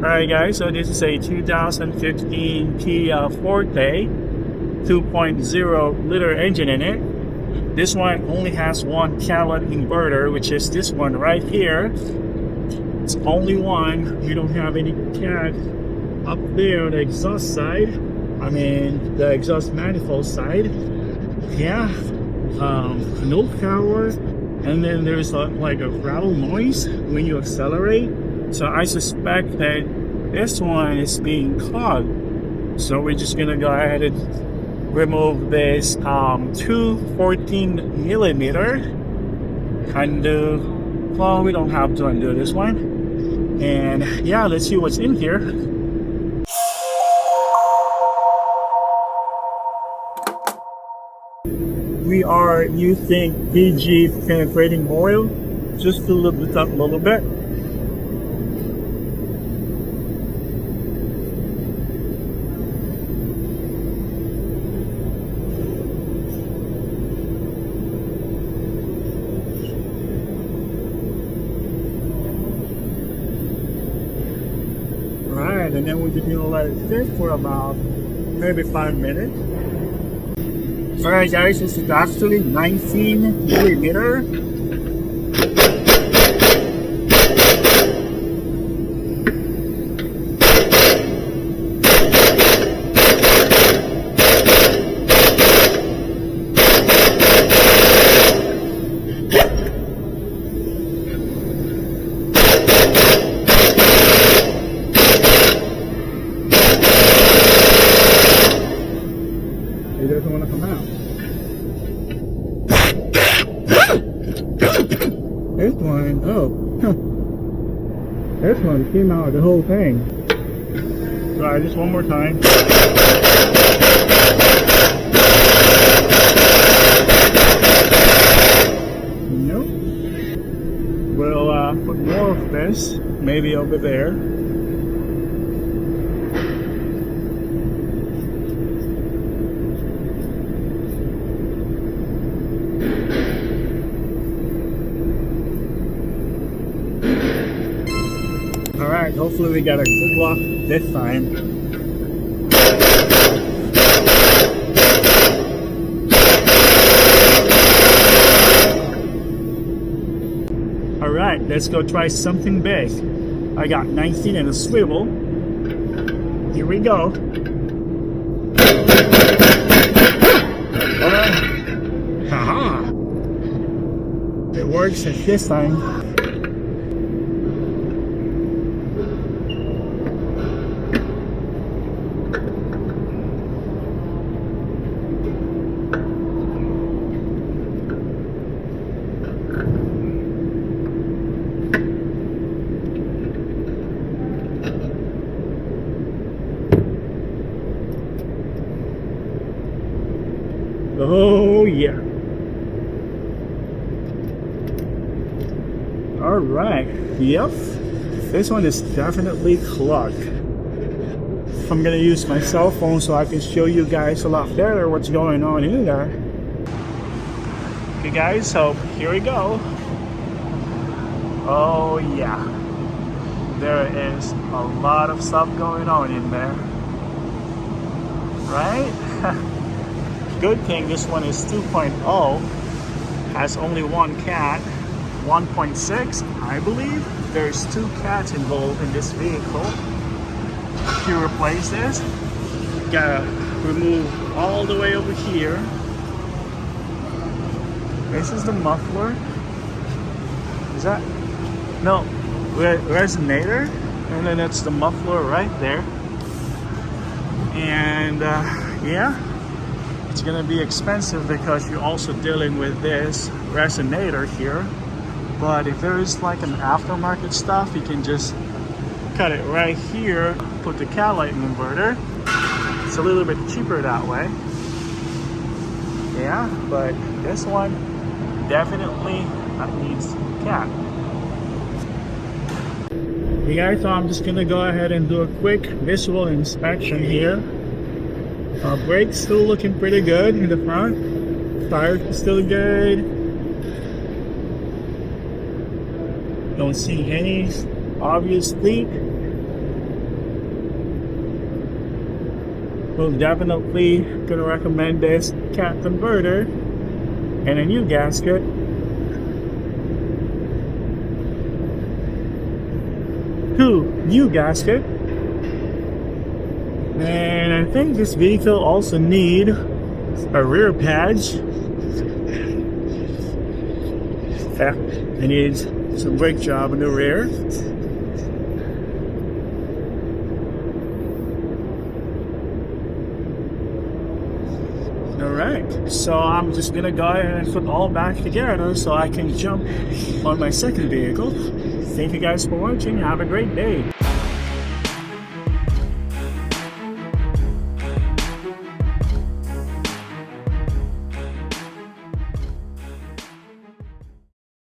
Alright guys, so this is a 2015 Kia Forte 2.0 liter engine in it. This one only has one catalytic inverter, which is this one right here. It's only one. We don't have any cat up there on the exhaust side. I mean the exhaust manifold side. Yeah, no power, and then there's like a rattle noise when you accelerate. So I suspect that this one is being clogged. So we're just gonna go ahead and remove this 214 millimeter. Undo. Well, we don't have to undo this one. And yeah, let's see what's in here. We are using PG penetrating oil just to lift it up a little bit. Alright, and then we're just gonna let it sit for about maybe 5 minutes. Alright guys, this is actually 19 millimeter. It doesn't want to come out. This one, this one came out the whole thing. Try this one more time. Nope. We'll put more of this, maybe over there. Alright, hopefully we got a good luck this time. Alright, let's go try something big. I got 19 and a swivel. Here we go. Haha! It works at this time. Oh yeah. All right. Yep. This one is definitely clogged. I'm gonna use my cell phone so I can show you guys a lot better what's going on in there. Okay guys, so here we go. Oh yeah. There is a lot of stuff going on in there. Right? Good thing this one is 2.0, has only one cat. 1.6, I believe there's 2 cats involved in this vehicle. To replace this, gotta remove all the way over here. This is the muffler. Is that? No, resonator, and then it's the muffler right there. And yeah. It's gonna be expensive because you're also dealing with this resonator here. But if there is like an aftermarket stuff, you can just cut it right here, put the catalytic inverter. It's a little bit cheaper that way. Yeah, but this one definitely needs cat. Hey guys, so I'm just gonna go ahead and do a quick visual inspection here. Brakes still looking pretty good in the front. Tires still good. Don't see any obvious leak. We'll definitely gonna recommend this cat converter and a new gasket. New gasket. And I think this vehicle also need a rear patch. Yeah, it needs some brake job in the rear. Alright, so I'm just gonna go ahead and put all back together so I can jump on my second vehicle. Thank you guys for watching. Have a great day.